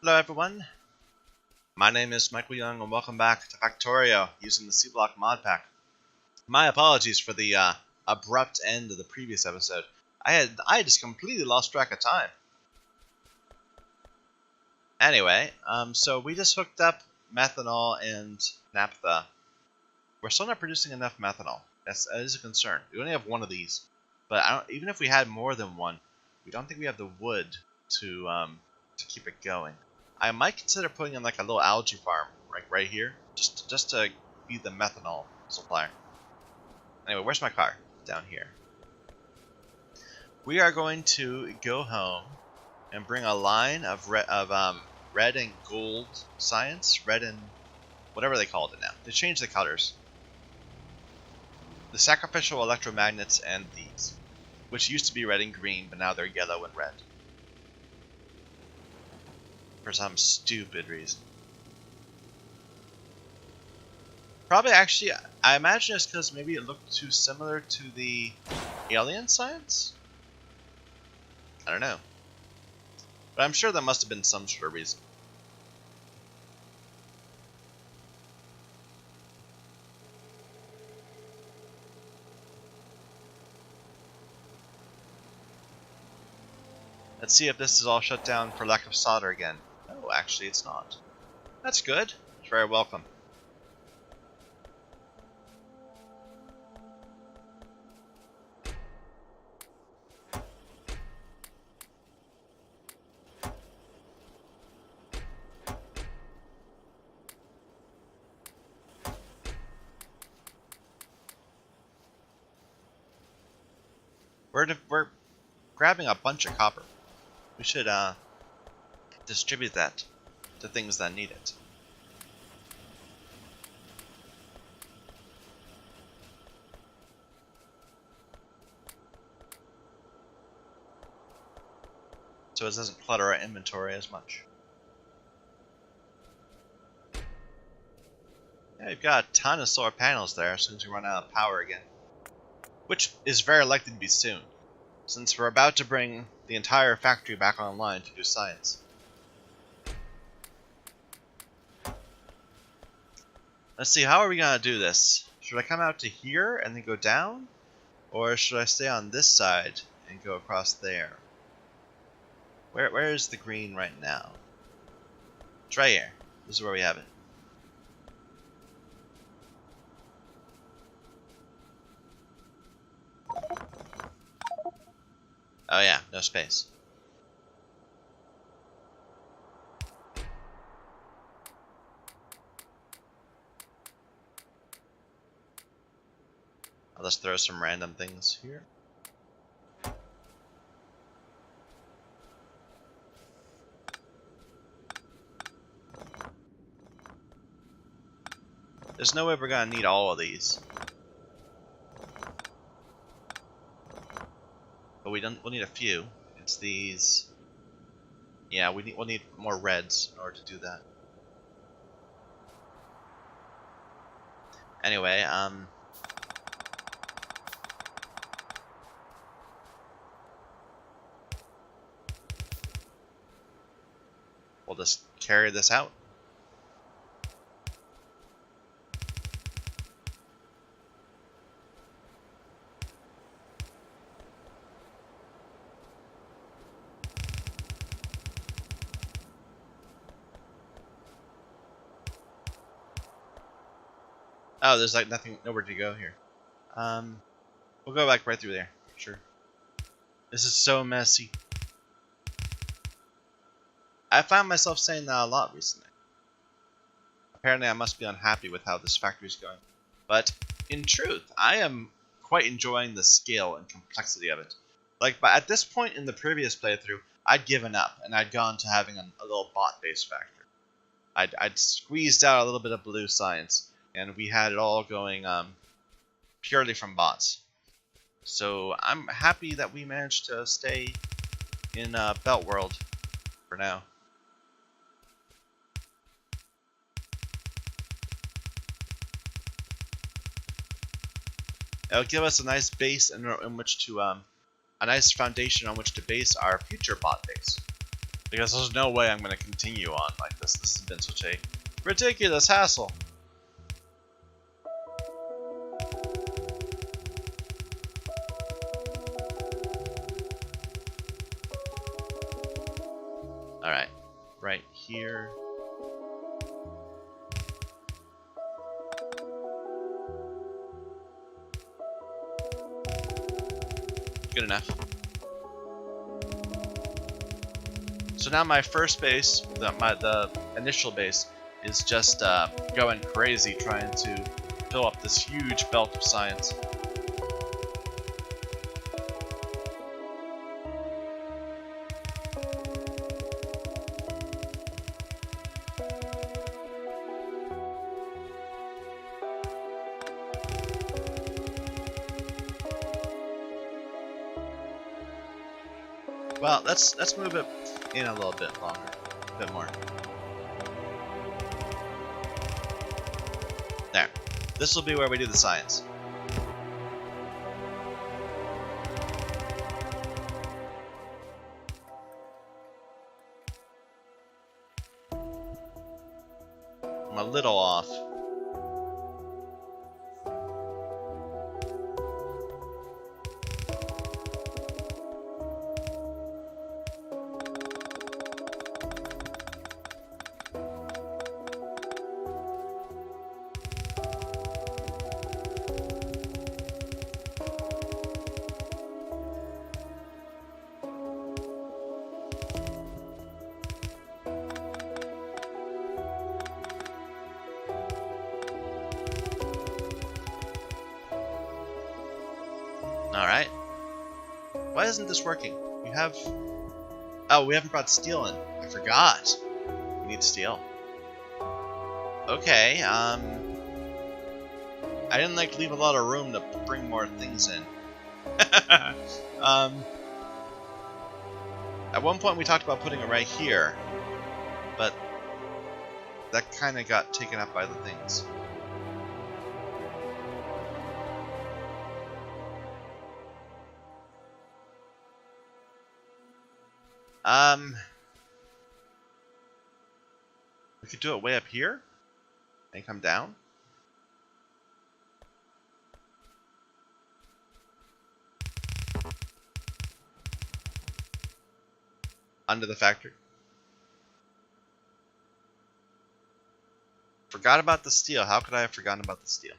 Hello everyone, my name is Michael Young and welcome back to Factorio using the C-Block mod pack. My apologies for the abrupt end of the previous episode. I just completely lost track of time. Anyway, so we just hooked up methanol and naphtha. We're still not producing enough methanol. That is a concern. We only have one of these, but even if we had more than one, we don't think we have the wood to keep it going. I might consider putting in like a little algae farm, like right here, just to be the methanol supplier. Anyway, where's my car? Down here. We are going to go home and bring a line of red and gold science, red and whatever they called it now. They changed the colors. The sacrificial electromagnets and these, which used to be red and green, but now they're yellow and red. For some stupid reason. Probably actually, I imagine it's because maybe it looked too similar to the alien science? I don't know. But I'm sure there must have been some sort of reason. Let's see if this is all shut down for lack of solder again. Oh, actually it's not. That's good. It's very welcome. We're grabbing a bunch of copper. We should distribute that to things that need it. So it doesn't clutter our inventory as much. Yeah, we've got a ton of solar panels there as soon as we run out of power again. Which is very likely to be soon, since we're about to bring the entire factory back online to do science. Let's see, how are we going to do this? Should I come out to here and then go down? Or should I stay on this side and go across there? Where is the green right now? It's right here. This is where we have it. Oh yeah, no space. I'll just throw some random things here. There's no way we're gonna need all of these. But we'll need a few. It's these. Yeah, we'll need more reds in order to do that. Anyway, we'll just carry this out. Oh, there's like nowhere to go here. We'll go back right through there. Sure. This is so messy. I found myself saying that a lot recently. Apparently I must be unhappy with how this factory is going. But in truth, I am quite enjoying the scale and complexity of it. Like, but at this point in the previous playthrough, I'd given up and I'd gone to having a little bot-based factory. I'd squeezed out a little bit of blue science, and we had it all going purely from bots. So I'm happy that we managed to stay in Belt World for now. It'll give us a nice base in which to a nice foundation on which to base our future bot base. Because there's no way I'm going to continue on like this. This has been such a ridiculous hassle. Alright, right here. Good enough. So now my first base, the initial base, is just going crazy trying to fill up this huge belt of science. Well, let's move it in a little bit longer, a bit more. There. This will be where we do the science. I'm a little off. Alright. Why isn't this working? We have... Oh, we haven't brought steel in. I forgot. We need steel. Okay, I didn't like leave a lot of room to bring more things in. At one point we talked about putting it right here, but that kind of got taken up by the things. We could do it way up here and come down. Under the factory. Forgot about the steel. How could I have forgotten about the steel?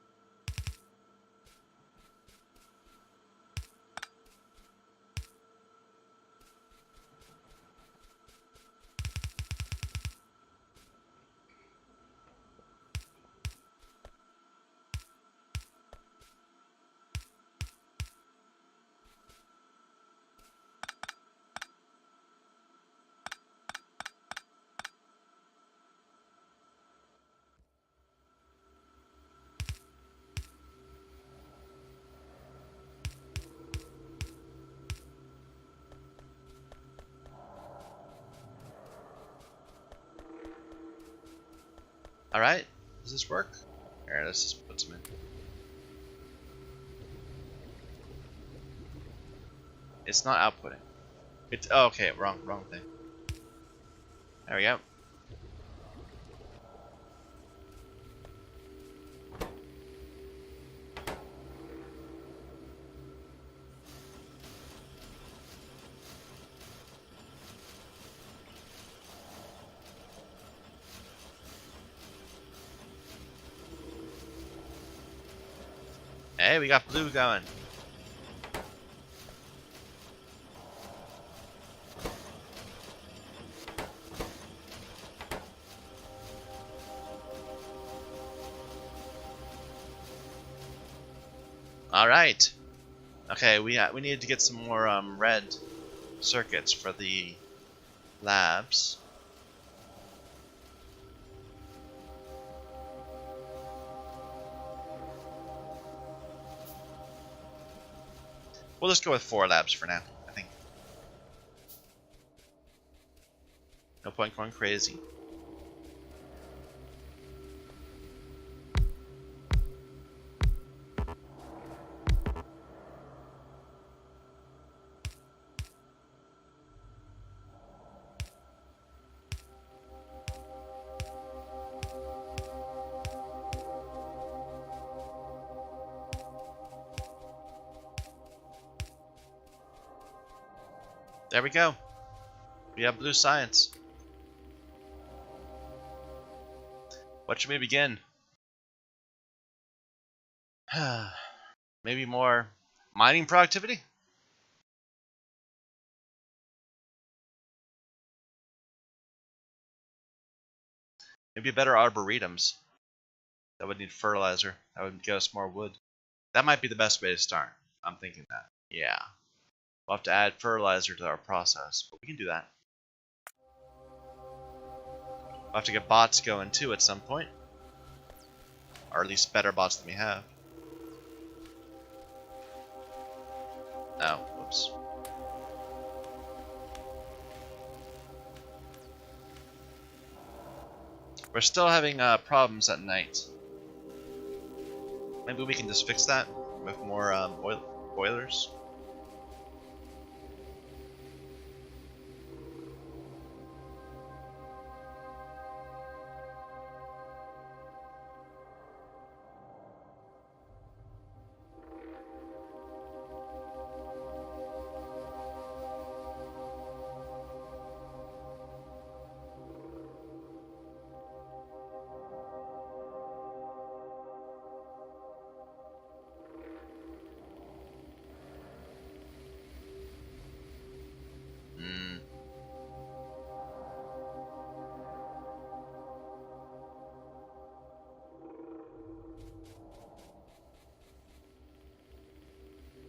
Alright, does this work? Alright, let's just put some in. It's not outputting. It's oh, okay, wrong thing. There we go. Hey, we got blue going. All right. Okay, we needed to get some more red circuits for the labs. We'll just go with 4 labs for now, I think. No point going crazy. There we go. We have blue science. What should we begin? Maybe more mining productivity? Maybe better arboretums. That would need fertilizer. That would get us more wood. That might be the best way to start. I'm thinking that. Yeah. We'll have to add fertilizer to our process, but we can do that. We'll have to get bots going too at some point. Or at least better bots than we have. Oh, whoops. We're still having problems at night. Maybe we can just fix that with more boilers.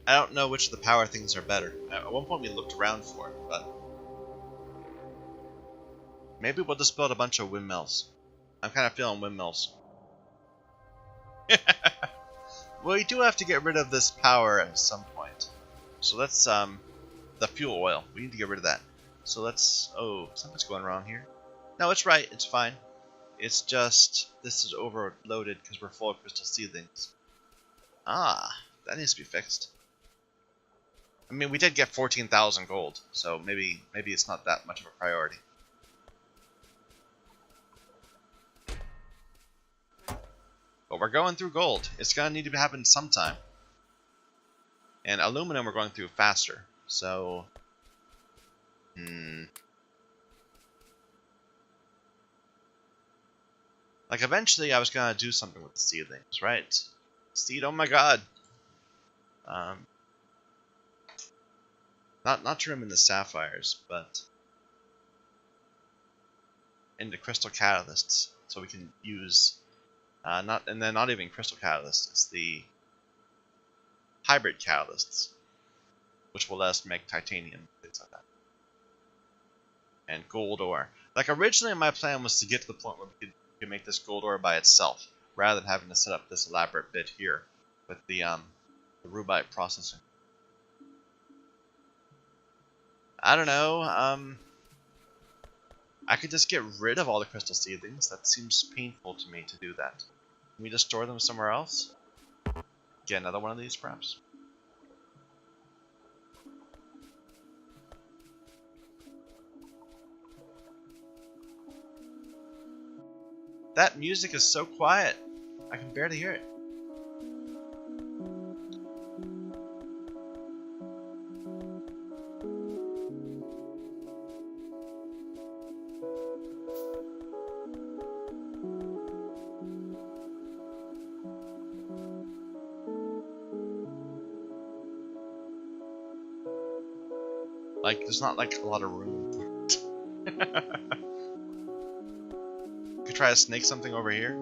I don't know which of the power things are better. At one point we looked around for it, but maybe we'll just build a bunch of windmills. I'm kind of feeling windmills. Well, we do have to get rid of this power at some point. So let's, the fuel oil. We need to get rid of that. So let's, oh, something's going wrong here. No, it's right. It's fine. It's just, this is overloaded because we're full of crystal seedlings. Ah, that needs to be fixed. I mean, we did get 14,000 gold, so maybe it's not that much of a priority. But we're going through gold. It's gonna need to happen sometime. And aluminum we're going through faster. So, like eventually I was gonna do something with the seedlings, right? Seed, oh my god. Not turn them into sapphires, but into crystal catalysts, so we can use not even crystal catalysts. It's the hybrid catalysts, which will let us make titanium, things like that, and gold ore. Like originally, my plan was to get to the point where we could make this gold ore by itself, rather than having to set up this elaborate bit here with the rubite processing. I don't know, I could just get rid of all the crystal seedlings. That seems painful to me to do that. Can we just store them somewhere else? Get another one of these, perhaps? That music is so quiet. I can barely hear it. Like, there's not like a lot of room. Could try to snake something over here.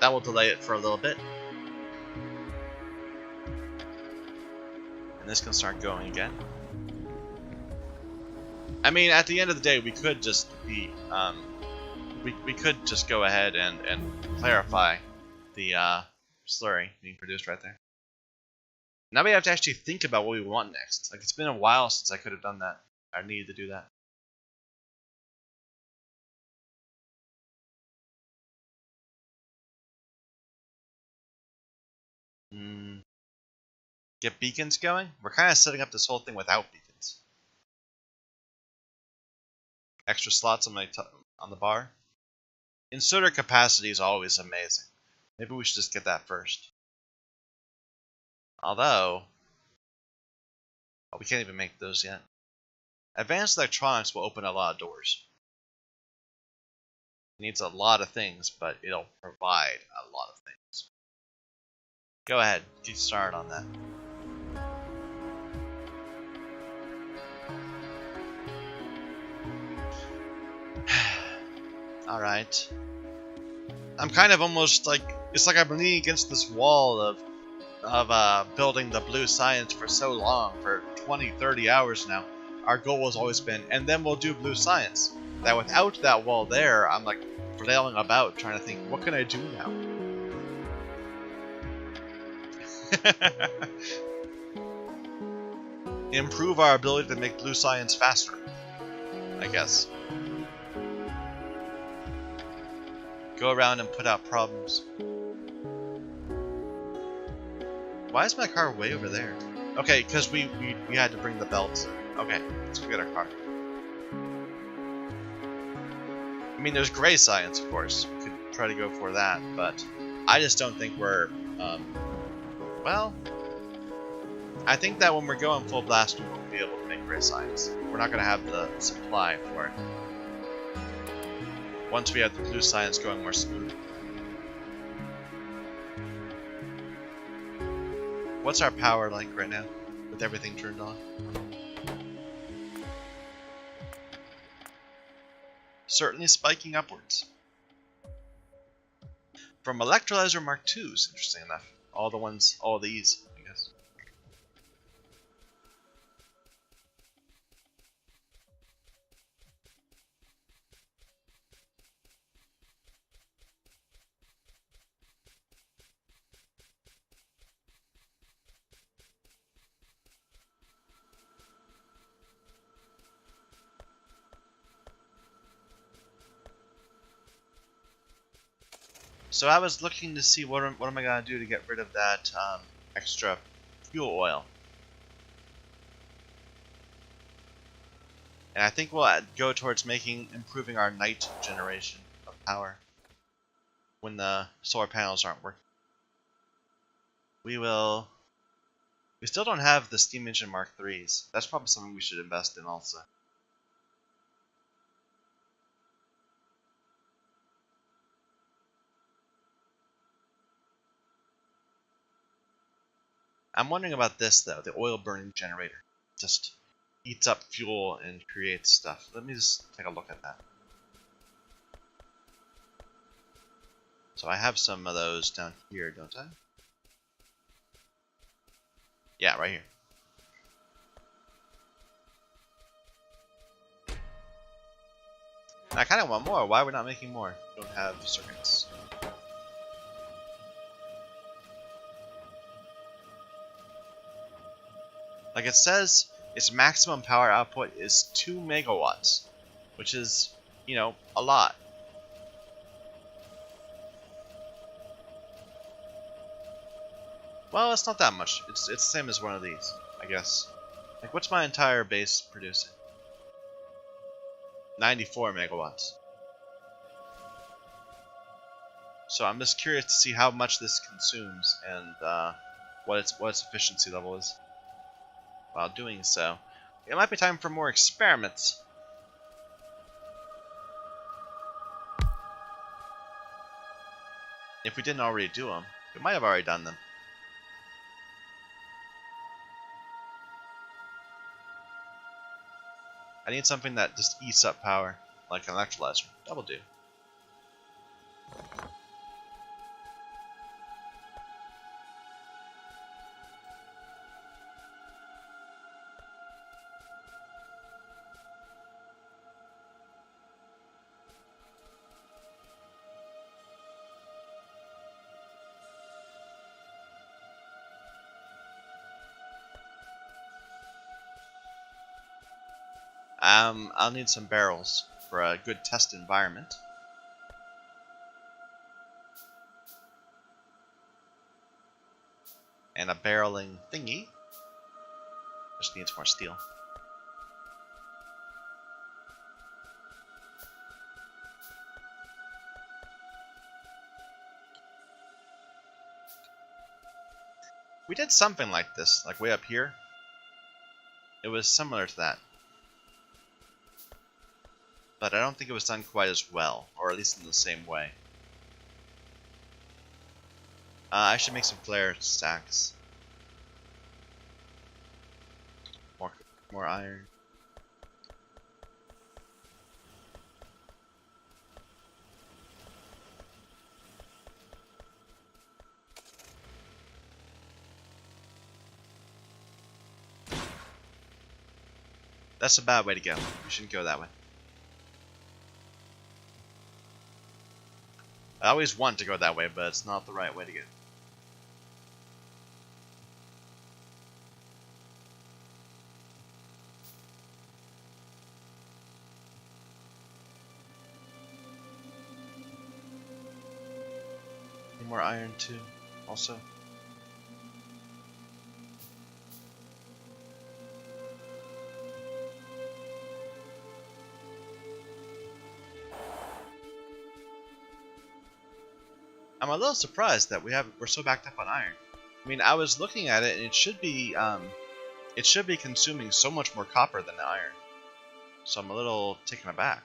That will delay it for a little bit. And this can start going again. I mean, at the end of the day, we could just be, we could just go ahead and clarify the slurry being produced right there. Now we have to actually think about what we want next. Like, it's been a while since I could have done that. I needed to do that. Get beacons going? We're kind of setting up this whole thing without beacons. Extra slots on on the bar. Inserter capacity is always amazing. Maybe we should just get that first. Although, we can't even make those yet. Advanced electronics will open a lot of doors. It needs a lot of things, but it'll provide a lot of things. Go ahead, get started on that. Alright. I'm kind of almost like, it's like I'm leaning against this wall of building the blue science for so long, for 20, 30 hours now. Our goal has always been, and then we'll do blue science. That without that wall there, I'm like flailing about trying to think, what can I do now? Improve our ability to make blue science faster, I guess. Go around and put out problems. Why is my car way over there? Okay, because we had to bring the belts in. Okay, let's go get our car. I mean, there's gray science, of course. We could try to go for that, but I just don't think we're, well, I think that when we're going full blast, we won't be able to make gray science. We're not going to have the supply for it. Once we have the blue science going more smoothly. What's our power like right now, with everything turned on? Certainly spiking upwards. From Electrolyzer Mark IIs, interesting enough. All these, I guess. So I was looking to see what am I gonna do to get rid of that extra fuel oil, and I think we'll go towards improving our night generation of power when the solar panels aren't working. We still don't have the steam engine Mark IIIs. That's probably something we should invest in also. I'm wondering about this though, the oil burning generator. Just eats up fuel and creates stuff. Let me just take a look at that. So I have some of those down here, don't I? Yeah, right here. And I kind of want more. Why are we not making more? We don't have circuits. Like it says, its maximum power output is 2 megawatts, which is, you know, a lot. Well, it's not that much. It's the same as one of these, I guess. Like, what's my entire base producing? 94 megawatts. So I'm just curious to see how much this consumes and what its efficiency level is. While doing so, it might be time for more experiments. If we didn't already do them, we might have already done them. I need something that just eats up power, like an electrolyzer. That'll do. I'll need some barrels for a good test environment. And a barreling thingy. Just needs more steel. We did something like this, like way up here. It was similar to that. But I don't think it was done quite as well, or at least in the same way. I should make some flare stacks. More iron. That's a bad way to go. You shouldn't go that way. I always want to go that way, but it's not the right way to go. Need more iron too, also. I'm a little surprised that we're so backed up on iron. I mean, I was looking at it, and it should be consuming so much more copper than the iron. So I'm a little taken aback.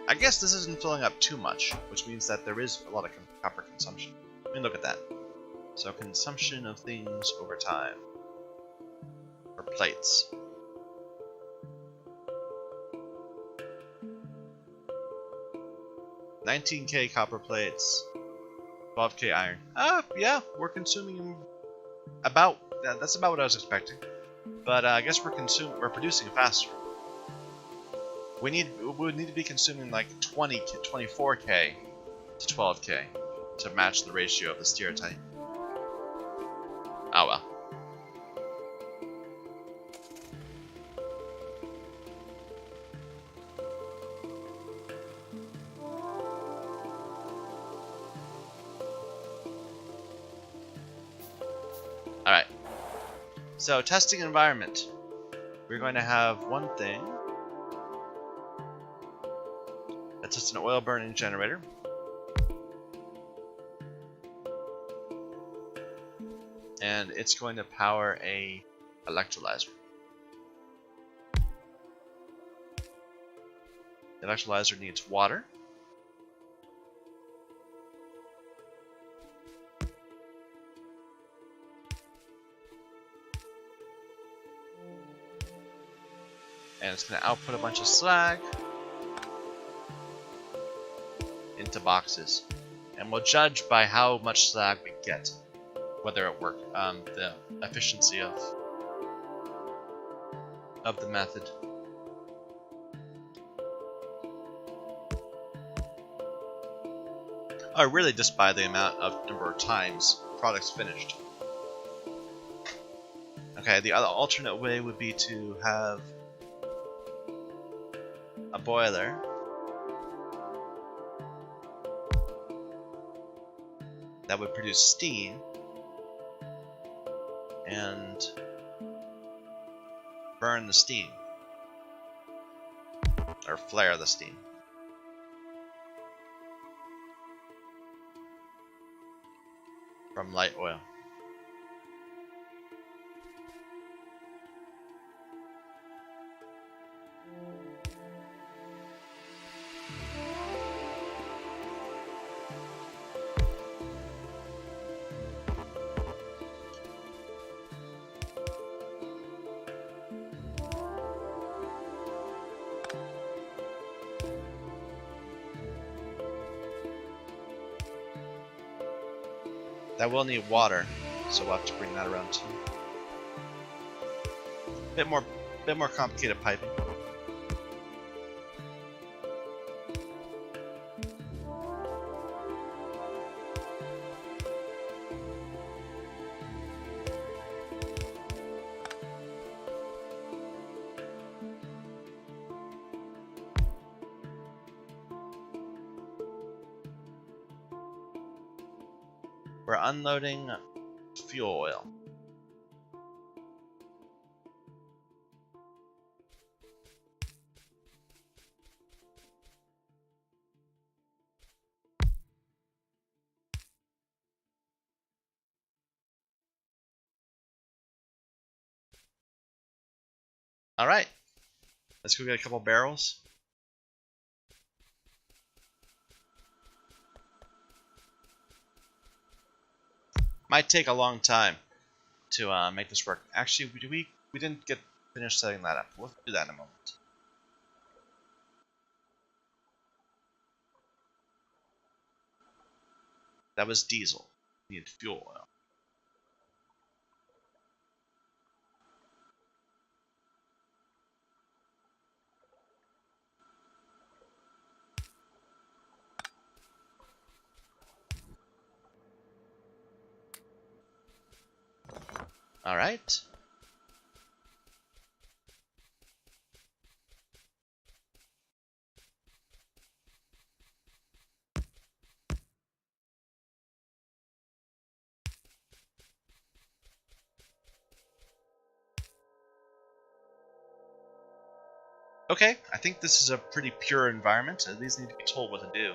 I guess this isn't filling up too much, which means that there is a lot of copper consumption. I mean, look at that. So consumption of things over time. For plates. 19k copper plates, 12k iron. Yeah, we're consuming about that's about what I was expecting. But I guess we're producing faster. We would need to be consuming like 24k to 12k to match the ratio of the stereotype. Oh well. Alright, so testing environment. We're going to have one thing. That's just an oil burning generator. And it's going to power a electrolyzer. The electrolyzer needs water. And it's going to output a bunch of slag into boxes. And we'll judge by how much slag we get whether it works, the efficiency of the method. Or really just by the number of times products finished. Okay, the other alternate way would be to have a boiler that would produce steam and burn the steam, or flare the steam. From light oil. That will need water, so we'll have to bring that around too. Bit more complicated piping. We're unloading fuel oil. Alright, let's go get a couple barrels. Might take a long time to make this work. Actually, we didn't get finished setting that up. We'll do that in a moment. That was diesel. We need fuel oil. Alright. Okay, I think this is a pretty pure environment, and these need to be told what to do.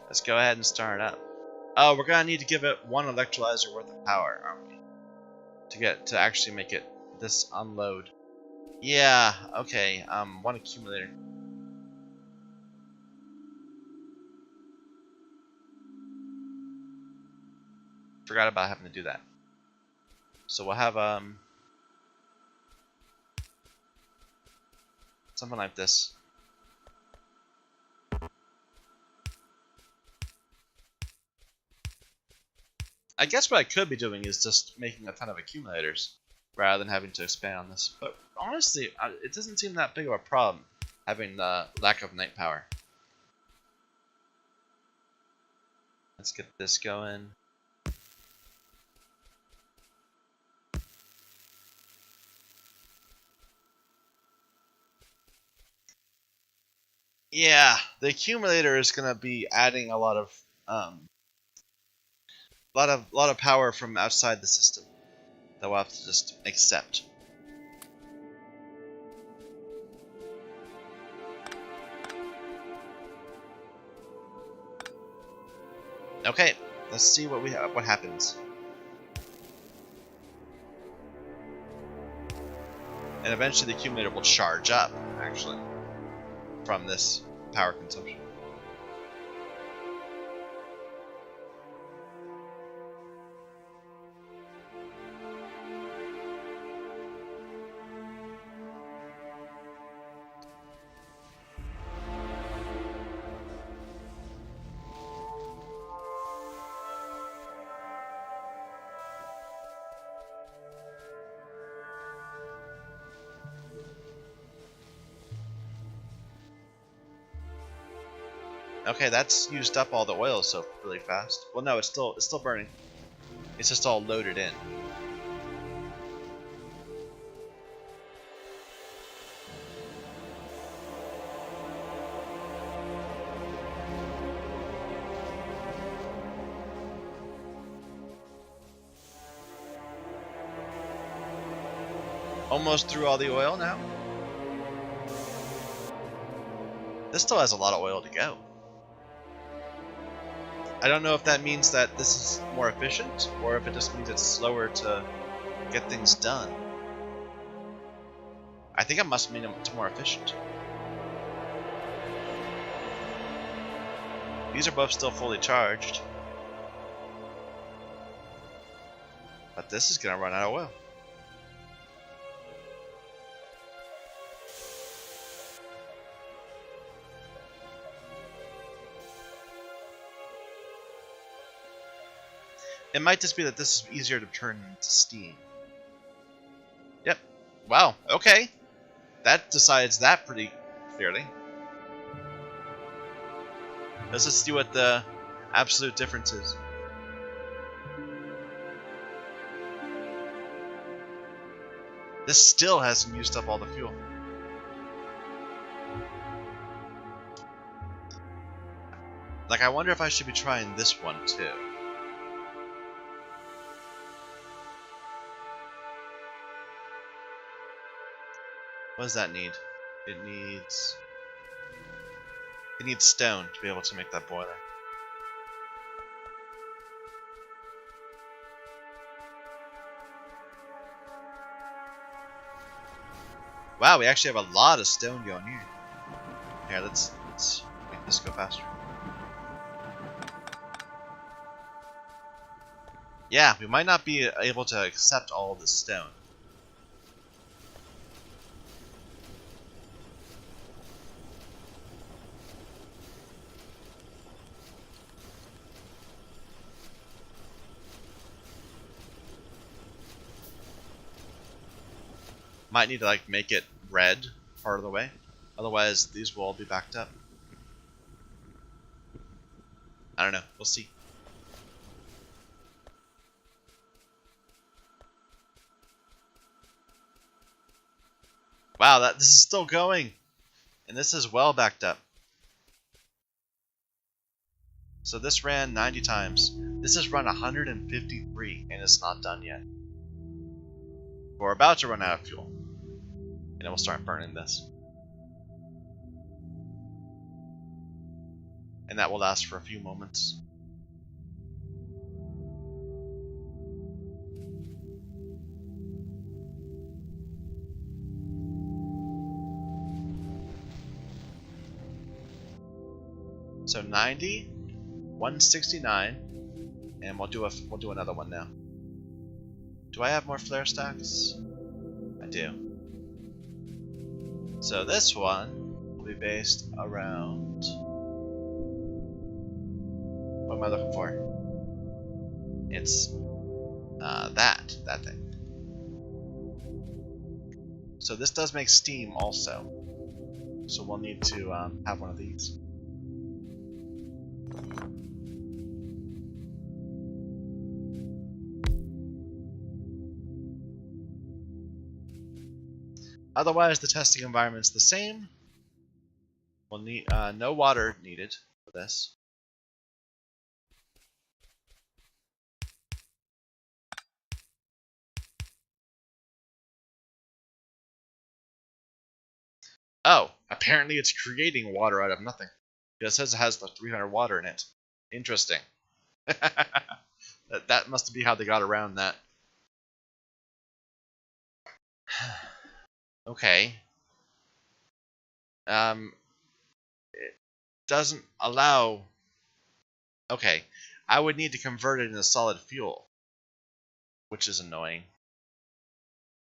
Let's go ahead and start it up. Oh, we're gonna need to give it one electrolyzer worth of power, aren't we? To actually make it this unload. Yeah, okay, one accumulator. Forgot about having to do that. So we'll have something like this. I guess what I could be doing is just making a ton of accumulators rather than having to expand on this. But honestly, it doesn't seem that big of a problem having the lack of night power. Let's get this going. Yeah, the accumulator is going to be adding a lot of power from outside the system that we'll have to just accept. Okay, let's see what happens. And eventually the accumulator will charge up, actually, from this power consumption. Okay, that's used up all the oil so really fast. Well, no, it's still burning. It's just all loaded in. Almost through all the oil now. This still has a lot of oil to go. I don't know if that means that this is more efficient, or if it just means it's slower to get things done. I think it must mean it's more efficient. These are both still fully charged. But this is going to run out of oil. It might just be that this is easier to turn into steam. Yep. Wow, okay. That decides that pretty clearly. Let's just see what the absolute difference is. This still hasn't used up all the fuel. Like, I wonder if I should be trying this one too. What does that need? It needs stone to be able to make that boiler. Wow, we actually have a lot of stone going here. Here, let's make this go faster. Yeah, we might not be able to accept all of the stone. Might need to like make it red part of the way. Otherwise these will all be backed up. I don't know, we'll see. Wow, this is still going. And this is well backed up. So this ran 90 times. This has run 153 and it's not done yet. We're about to run out of fuel. And then we'll start burning this. And that will last for a few moments. So 90, 169, and we'll do another one now. Do I have more flare stacks? I do. So this one will be based around. What am I looking for? It's that thing. So this does make steam also. So we'll need to have one of these. Otherwise, the testing environment's the same. We'll need no water needed for this. Oh, apparently it's creating water out of nothing. It says it has the 300 water in it. Interesting. That must be how they got around that. Okay. It doesn't allow. Okay, I would need to convert it into solid fuel, which is annoying,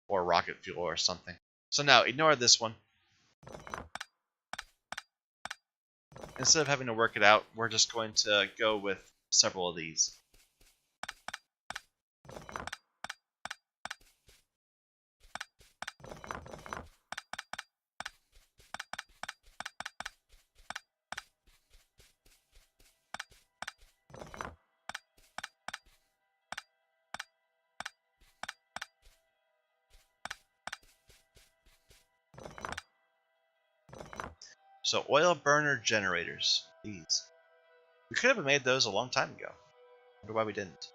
or rocket fuel or something. So now ignore this one. Instead of having to work it out, we're just going to go with several of these. So oil burner generators, these. We could have made those a long time ago. I wonder why we didn't.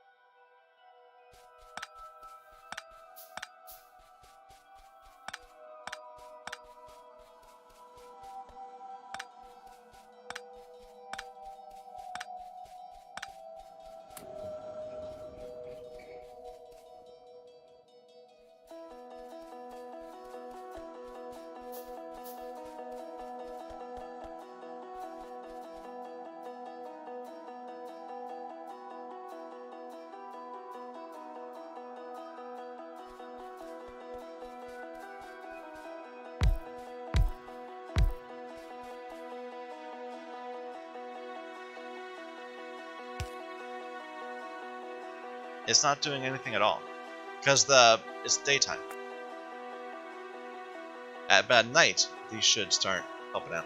It's not doing anything at all because it's daytime. But at night, these should start helping out.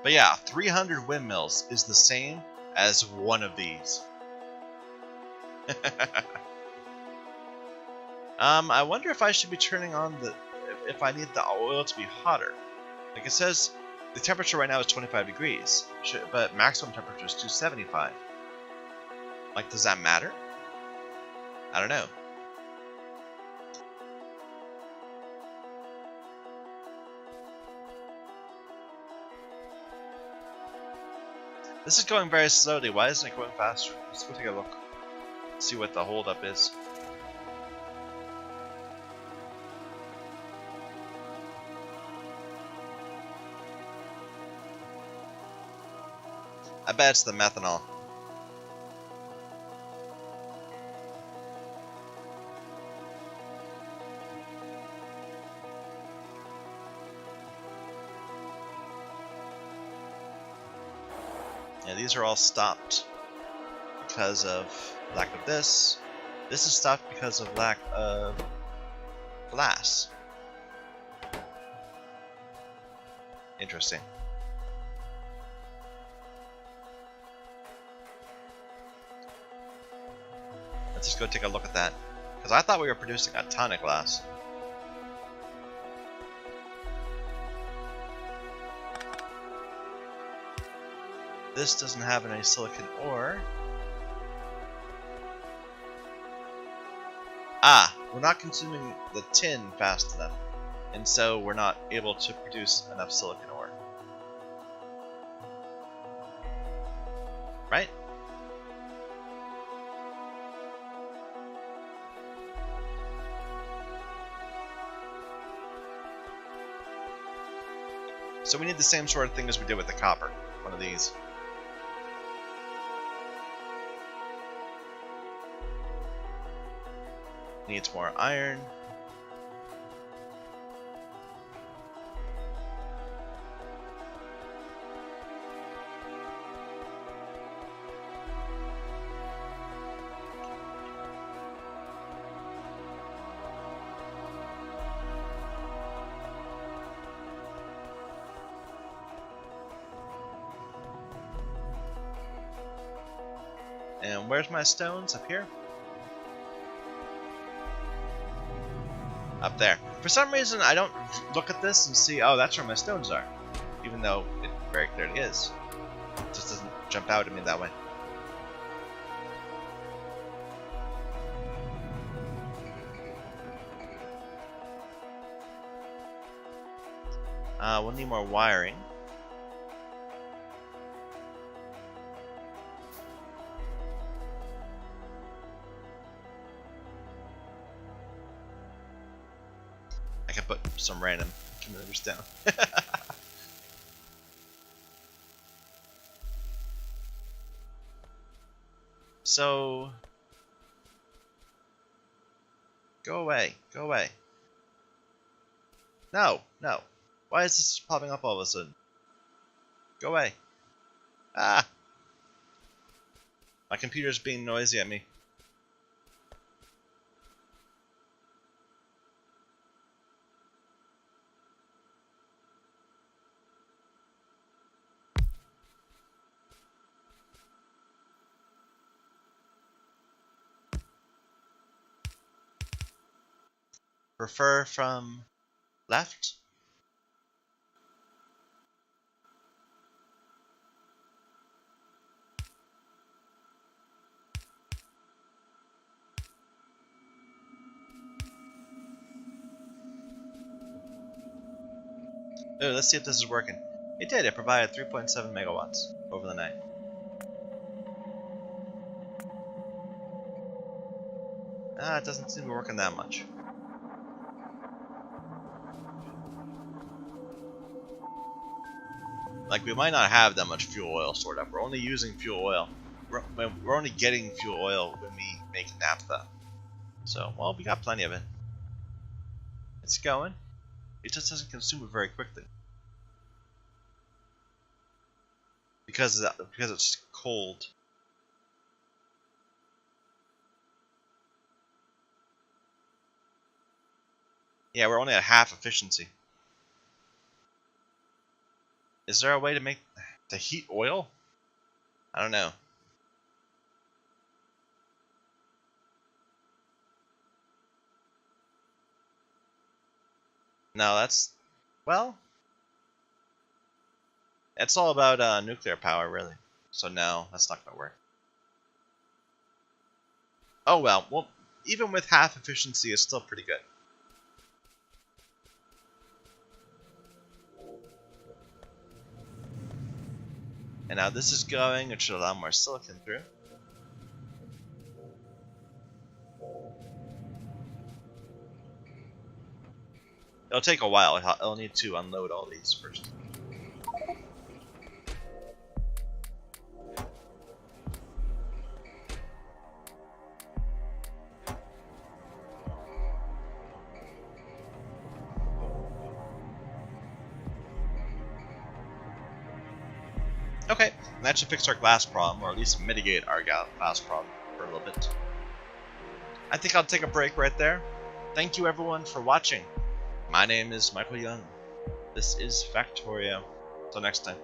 But yeah, 300 windmills is the same as one of these. I wonder if I should be turning on if I need the oil to be hotter. Like it says, The temperature right now is 25 degrees, but maximum temperature is 275. Like, does that matter? I don't know. This is going very slowly. Why isn't it going faster? Let's go take a look. See what the holdup is. I bet it's the methanol. Yeah, these are all stopped because of lack of this. This is stopped because of lack of glass. Interesting. Let's just go take a look at that. Because I thought we were producing a ton of glass. This doesn't have any silicon ore. Ah, we're not consuming the tin fast enough. And so we're not able to produce enough silicon ore. Right? So we need the same sort of thing as we did with the copper. One of these. Needs more iron. And where's my stones? Up here? Up there. For some reason, I don't look at this and see, oh, that's where my stones are. Even though it very clearly is. It just doesn't jump out at me that way. We'll need more wiring. I can put some random commuters down. So, go away, go away. No, no. Why is this popping up all of a sudden? Go away. Ah! My computer's being noisy at me. Prefer from left? Oh, let's see if this is working. It did. It provided 3.7 megawatts over the night. Ah, it doesn't seem to be working that much. Like, we might not have that much fuel oil stored up. We're only using fuel oil. We're only getting fuel oil when we make naphtha. So, well, we got plenty of it. It's going. It just doesn't consume it very quickly. Because it's cold. Yeah, we're only at half efficiency. Is there a way to heat oil? I don't know. No, that's, well, It's all about nuclear power, really. So no, that's not gonna work. Oh well. Well, even with half efficiency, it's still pretty good. And now this is going, it should allow more silicon through. It'll take a while. I'll need to unload all these first. Okay, that should fix our glass problem, or at least mitigate our glass problem for a little bit. I think I'll take a break right there. Thank you everyone for watching. My name is Michael Young. This is Factorio. Until next time.